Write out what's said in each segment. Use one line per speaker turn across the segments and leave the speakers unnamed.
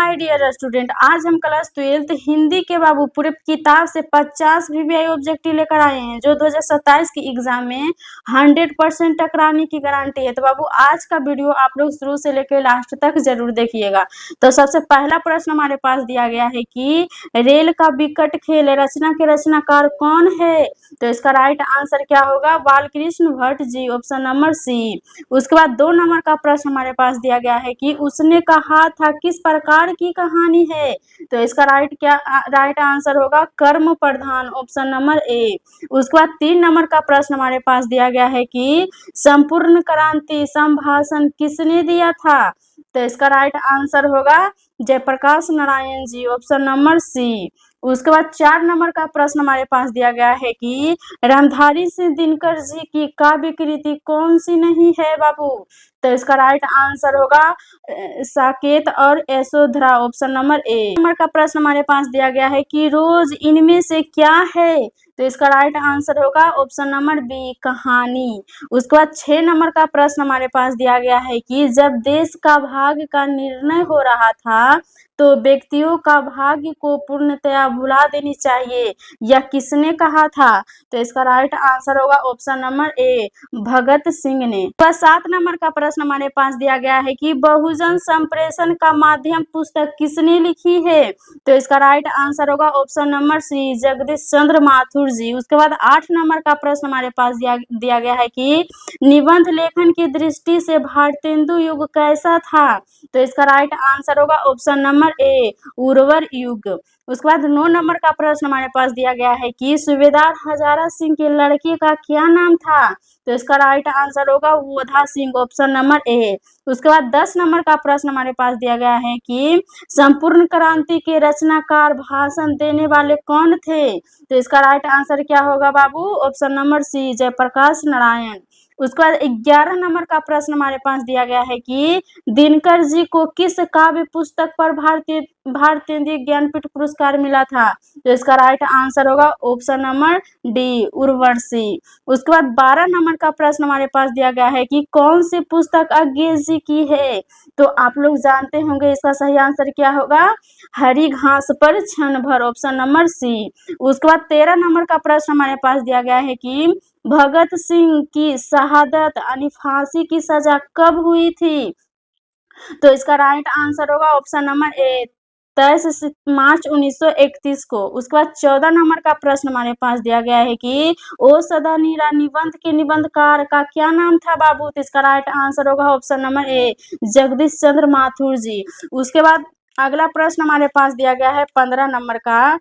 My dear student, आज हम class 12th Hindi के बाबू पूरे किताब से 50 वीवीआई ऑब्जेक्टिव लेकर आए हैं जो 2027 की एग्जाम में 100% टकराने की गारंटी है। तो बाबू आज का वीडियो आप लोग शुरू से लेकर लास्ट तक जरूर देखिएगा। तो सबसे पहला प्रश्न हमारे पास दिया गया है कि रेल का विकट खेल रचना के रचनाकार कौन है। तो इसका राइट आंसर क्या होगा, बालकृष्ण भट्ट जी, ऑप्शन नंबर सी। उसके बाद 2 नंबर का प्रश्न हमारे पास दिया गया है कि उसने कहा था किस प्रकार की कहानी है। तो इसका राइट आंसर होगा कर्म प्रधान, ऑप्शन नंबर ए। उसके बाद 3 नंबर का प्रश्न हमारे पास दिया गया है कि संपूर्ण क्रांति संभाषण किसने दिया था। तो इसका राइट आंसर होगा जयप्रकाश नारायण जी, ऑप्शन नंबर सी। उसके बाद 4 नंबर का प्रश्न हमारे पास दिया गया है कि रामधारी सिंह दिनकर जी की काव्य कृति कौन सी नहीं है बाबू। तो इसका राइट आंसर होगा साकेत और Yashodhara, option number A. Number का प्रश्न हमारे पास दिया गया है कि रोज इनमें से क्या है। तो इसका राइट आंसर होगा ऑप्शन नंबर बी, कहानी। उसके बाद 6 नंबर का प्रश्न हमारे पास दिया गया है कि जब देश का भाग्य का निर्णय हो रहा था तो व्यक्तियों का भाग्य को पूर्णतया भुला देनी चाहिए, यह किसने कहा था। तो इसका राइट आंसर होगा option number A, Bhagat Singh ने। 7 नंबर का प्रश्न हमारे पास दिया गया है कि बहुजन संप्रेषण का माध्यम पुस्तक किसने लिखी है। तो इसका राइट आंसर होगा ऑप्शन नंबर सी, जगदीश चंद्र माथुर जी। उसके बाद 8 नंबर का प्रश्न हमारे पास दिया गया है कि निबंध लेखन की दृष्टि से भारतेंदु युग कैसा था। तो इसका राइट आंसर होगा ऑप्शन नंबर ए, उर्वर युग। उसके बाद 9 नंबर का प्रश्न हमारे पास दिया गया है कि सूबेदार हजारा सिंह के लड़के का क्या नाम था। तो इसका राइट आंसर होगा वोधा सिंह, ऑप्शन नंबर ए। उसके बाद 10 नंबर का प्रश्न हमारे पास दिया गया है कि संपूर्ण क्रांति के रचनाकार भाषण देने वाले कौन थे। तो इसका राइट आंसर क्या होगा बाबू, option number C, Jayaprakash Narayan. उसके बाद 11 नंबर का प्रश्न हमारे पास दिया गया है कि दिनकर जी को किस काव्य पुस्तक पर भारतीय ज्ञानपीठ पुरस्कार मिला था। तो इसका राइट आंसर होगा ऑप्शन नंबर डी, उर्वशी। उसके बाद 12 नंबर का प्रश्न हमारे पास दिया गया है कि कौन सी पुस्तक अज्ञेय जी की है। तो आप लोग जानते होंगे इसका सही आंसर क्या होगा, हरी घास पर क्षण भर, ऑप्शन नंबर सी। उसके बाद 13 नंबर का प्रश्न हमारे पास दिया गया है कि भगत सिंह की शहादत यानी फांसी की सजा कब हुई थी। तो इसका राइट आंसर होगा ऑप्शन नंबर ए, 23 मार्च 1931 को। उसके बाद 14 नंबर का प्रश्न हमारे पास दिया गया है कि ओ सदा नीरा निबंध के निबंधकार का क्या नाम था बाबू। तो इसका राइट आंसर होगा ऑप्शन नंबर ए, जगदीश चंद्र माथुर जी। उसके बाद अगला प्रश्न हमारे पास दिया गया है 15 नंबर का,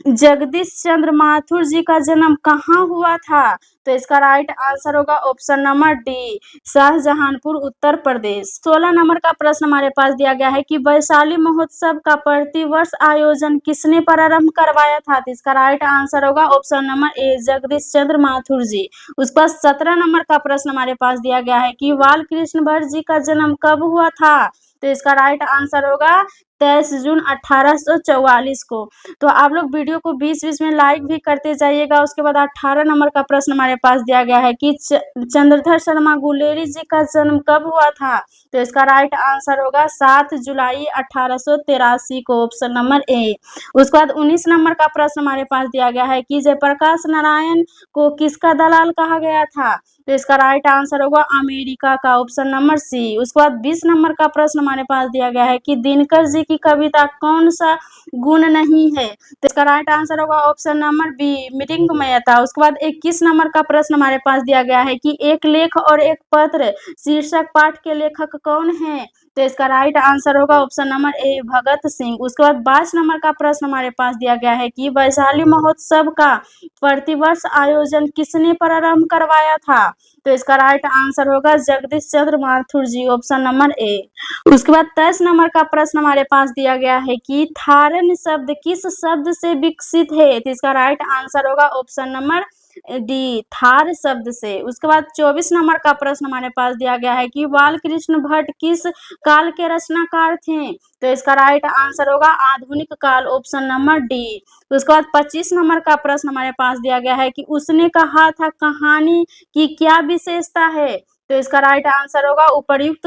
जगदीश चंद्र माथुर जी का जन्म कहाँ हुआ था। तो इसका राइट आंसर होगा option number D, Shahjahanpur, Uttar Pradesh. 16 number का प्रश्न हमारे पास दिया गया है कि वैशाली महोत्सव का प्रतिवर्ष आयोजन किसने प्रारंभ करवाया था। तो इसका राइट आंसर होगा ऑप्शन नंबर ए, जगदीश चंद्र माथुर जी। उसके बाद 17 नंबर का प्रश्न हमारे पास दिया गया है कि बालकृष्ण भट्ट जी का जन्म कब हुआ था। तो इसका राइट आंसर होगा 23 जून 1844 को। तो आप लोग वीडियो को बीच में लाइक भी करते जाइएगा। उसके बाद 18 नंबर का प्रश्न हमारे पास दिया गया है कि चंद्रधर शर्मा गुलेरी जी का जन्म कब हुआ था। तो इसका राइट आंसर होगा 7 जुलाई 1883 को, ऑप्शन नंबर ए। उसके बाद 19 नंबर का प्रश्न हमारे पास दिया गया है कि जयप्रकाश नारायण को किसका दलाल कहा गया था। तो इसका राइट आंसर होगा अमेरिका का, ऑप्शन नंबर सी। उसके बाद 20 नंबर का प्रश्न हमारे पास दिया गया है कि दिनकर जी की कविता कौन सा गुण नहीं है। तो इसका राइट आंसर होगा ऑप्शन नंबर बी, मृंगमयता। उसके बाद 21 नंबर का प्रश्न हमारे पास दिया गया है कि एक लेख और एक पत्र शीर्षक पाठ के लेखक कौन है। तो इसका राइट आंसर होगा option number A, Bhagat Singh. उसके बाद 22 नंबर का प्रश्न हमारे पास दिया गया है कि वैशाली महोत्सव का प्रतिवर्ष आयोजन किसने प्रारंभ करवाया था। तो इसका राइट आंसर होगा जगदीश चंद्र माथुर जी, ऑप्शन नंबर ए। उसके बाद 23 नंबर का प्रश्न हमारे पास दिया गया है कि थारन शब्द किस शब्द से विकसित है। तो इसका राइट आंसर होगा ऑप्शन नंबर डी, थार शब्द से। उसके बाद 24 नंबर का प्रश्न हमारे पास दिया गया है कि बालकृष्ण भट्ट किस काल के रचनाकार थे। तो इसका राइट आंसर होगा आधुनिक काल, ऑप्शन नंबर डी। उसके बाद 25 नंबर का प्रश्न हमारे पास दिया गया है कि उसने कहा था कहानी की क्या विशेषता है। तो इसका राइट आंसर होगा उपर्युक्त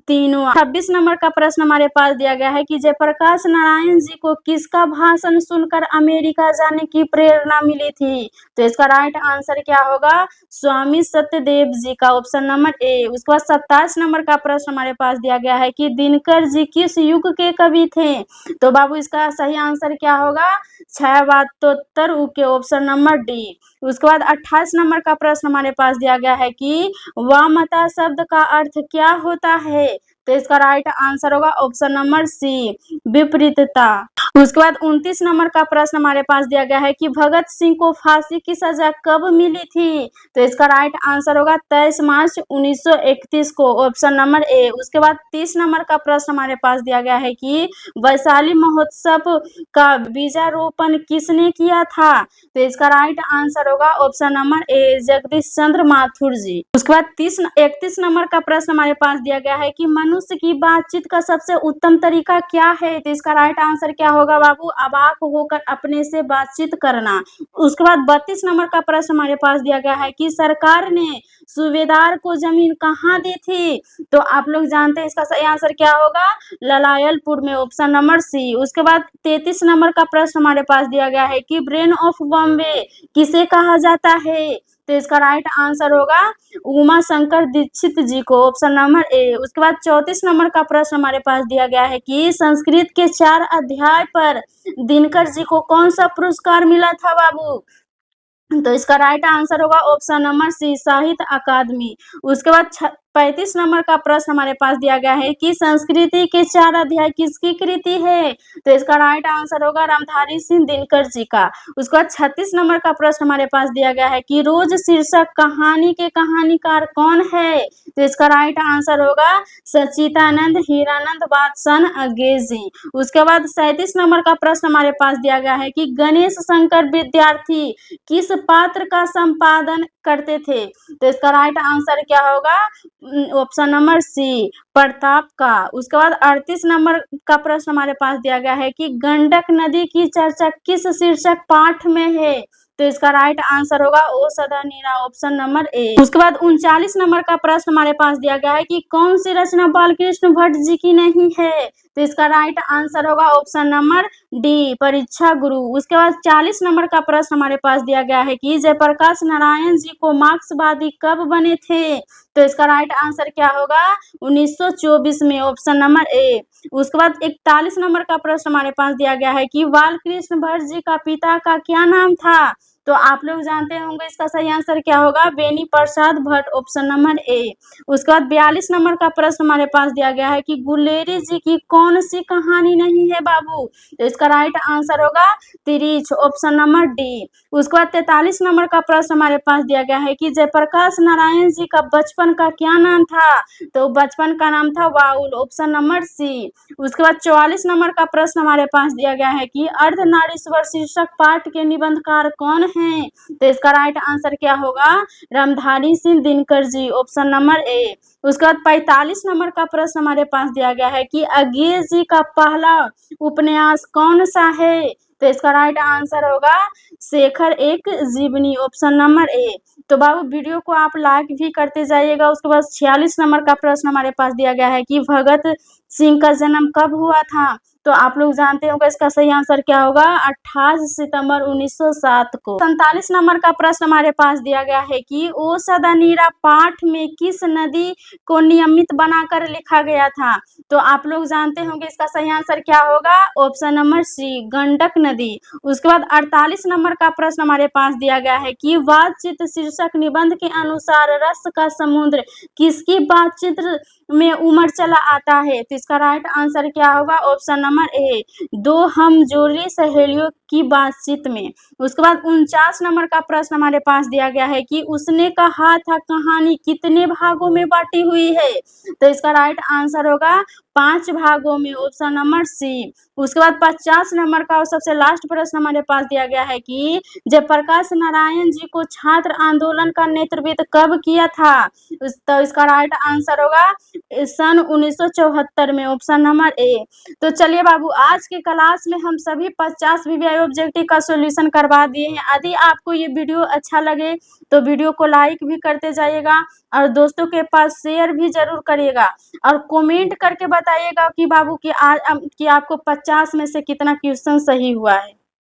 तीनों। 26 नंबर का प्रश्न हमारे पास दिया गया है कि जयप्रकाश नारायण जी को किसका भाषण सुनकर अमेरिका जाने की प्रेरणा मिली थी? तो इसका राइट आंसर क्या होगा? स्वामी सत्यदेव जी का, ऑप्शन नंबर ए। उसके बाद 27 नंबर का प्रश्न हमारे पास दिया गया है कि दिनकर जी किस युग के कवि थे? तो बाबू इसका सही आंसर क्या होगा? छायावादोत्तर युग के, ऑप्शन नंबर डी। उसके बाद 28 नंबर का प्रश्न हमारे पास दिया गया है कि वामता शब्द का अर्थ क्या होता है? तो इसका राइट आंसर होगा ऑप्शन नंबर सी, विपरीतता। उसके बाद 29 नंबर का प्रश्न हमारे पास दिया गया है कि भगत सिंह को फांसी की सजा कब मिली थी? तो इसका राइट आंसर होगा 23 मार्च 1931 को, ऑप्शन नंबर ए। उसके बाद 30 नंबर का प्रश्न हमारे पास दिया गया है कि वैशाली महोत्सव का बीजारोपण किसने किया था? तो इसका राइट आंसर होगा ऑप्शन नंबर ए, जगदीश चंद्र माथुर जी। उसके बाद 31 नंबर का प्रश्न हमारे पास दिया गया है कि मनुष्य की बातचीत का सबसे उत्तम तरीका क्या है? तो इसका राइट आंसर क्या होगा बाबू? अवाक होकर अपने से बातचीत करना। उसके बाद 32 नंबर का प्रश्न हमारे पास दिया गया है कि सरकार ने सूबेदार को जमीन कहाँ दी थी? तो आप लोग जानते हैं इसका सही आंसर क्या होगा? ललायलपुर में, ऑप्शन नंबर सी। उसके बाद 33 नंबर का प्रश्न हमारे पास दिया गया है कि ब्रेन ऑफ बॉम्बे किसे कहा जाता है? तो इसका राइट आंसर होगा उमा शंकर दीक्षित जी को, ऑप्शन नंबर ए। उसके बाद 34 नंबर का प्रश्न हमारे पास दिया गया है कि संस्कृत के 4 अध्याय पर दिनकर जी को कौन सा पुरस्कार मिला था बाबू? तो इसका राइट आंसर होगा ऑप्शन नंबर सी, साहित्य अकादमी। उसके बाद 35 नंबर का प्रश्न हमारे पास दिया गया है कि संस्कृति के 4 अध्याय किसकी कृति है? तो इसका राइट आंसर होगा रामधारी सिंह दिनकर जी का। उसके बाद 36 नंबर का प्रश्न हमारे पास दिया गया है कि रोज शीर्षक कहानी के कहानीकार कौन है? तो इसका राइट आंसर होगा सच्चिदानंद हीरानंद वात्सन अंग्रेजी। उसके बाद 37 नंबर का प्रश्न हमारे पास दिया गया है कि गणेश शंकर विद्यार्थी किस पात्र का संपादन करते थे? तो इसका राइट आंसर क्या होगा? ऑप्शन नंबर सी, प्रताप का। उसके बाद 38 नंबर का प्रश्न हमारे पास दिया गया है कि गंडक नदी की चर्चा किस शीर्षक पाठ में है? तो इसका राइट आंसर होगा ओ सदा नीरा, ऑप्शन नंबर ए। उसके बाद 39 नंबर का प्रश्न हमारे पास दिया गया है कि कौन सी रचना बालकृष्ण भट्ट जी की नहीं है? तो इसका राइट आंसर होगा ऑप्शन नंबर डी, परीक्षा गुरु। उसके बाद 40 नंबर का प्रश्न हमारे पास दिया गया है कि जयप्रकाश नारायण जी को मार्क्सवादी कब बने थे? तो इसका राइट आंसर क्या होगा? 1924 में, ऑप्शन नंबर ए। उसके बाद 41 नंबर का प्रश्न हमारे पास दिया गया है कि बालकृष्ण भट्ट जी का पिता का क्या नाम था? तो आप लोग जानते होंगे इसका सही आंसर क्या होगा? Beni Prasad Bhatt, option number A. उसके बाद 42 नंबर का प्रश्न हमारे पास दिया गया है कि गुलेरी जी की कौन सी कहानी नहीं है बाबू? तो इसका राइट आंसर होगा तिरिछ, ऑप्शन नंबर डी। उसके बाद 43 नंबर का प्रश्न हमारे पास दिया गया है कि जयप्रकाश नारायण जी का बचपन का क्या नाम था? तो बचपन का नाम था बाउल, ऑप्शन नंबर सी। उसके बाद 44 नंबर का प्रश्न हमारे पास दिया गया है कि अर्धनारीश्वर शीर्षक पाठ के निबंधकार कौन है? तो इसका राइट आंसर क्या होगा? Ramdhari Singh Dinkar ji, option number A. उसके बाद 45 नंबर का प्रश्न हमारे पास दिया गया है कि अंग्रेज जी का पहला उपन्यास कौन सा है? तो इसका राइट आंसर होगा शेखर एक जीवनी, ऑप्शन नंबर ए। तो बाबू वीडियो को आप लाइक भी करते जाइएगा। उसके बाद 46 नंबर का प्रश्न हमारे पास दिया गया है कि भगत सिंह का जन्म कब हुआ था? तो आप लोग जानते होंगे इसका सही आंसर क्या होगा? 28 सितंबर 1907 को। 47 नंबर का प्रश्न हमारे पास दिया गया है कि ओ सदा नीरा पाठ में किस नदी को नियमित बनाकर लिखा गया था? तो आप लोग जानते होंगे इसका सही आंसर क्या होगा? ऑप्शन नंबर सी, गंडक नदी। उसके बाद 48 नंबर का प्रश्न हमारे पास दिया गया है कि बातचीत शीर्षक निबंध के अनुसार रस का समुद्र किसकी बातचीत में उमड़ चला आता है? तो इसका राइट आंसर क्या होगा? ऑप्शन नंबर ए, दो हमजोली सहेलियों की बातचीत में। उसके बाद 49 नंबर का प्रश्न हमारे पास दिया गया है कि उसने कहा था कहानी कितने भागों में बांटी हुई है? तो इसका राइट आंसर होगा 5 भागों में, ऑप्शन नंबर सी। उसके बाद 50 नंबर का और सबसे लास्ट प्रश्न हमारे पास दिया गया है कि जयप्रकाश नारायण जी को छात्र आंदोलन का नेतृत्व कब किया था? तो इसका राइट आंसर होगा सन 1974 में, ऑप्शन नंबर ए। तो चलिए बाबू आज के क्लास में हम सभी 50 वीवीआई ऑब्जेक्टिव का सॉल्यूशन करवा दिए हैं। यदि आपको ये वीडियो अच्छा लगे तो वीडियो को लाइक भी करते जाइएगा और दोस्तों के पास शेयर भी ज़रूर करिएगा और कमेंट करके बताइएगा कि बाबू कि आज कि आपको 50 में से कितना क्वेश्चन सही हुआ है।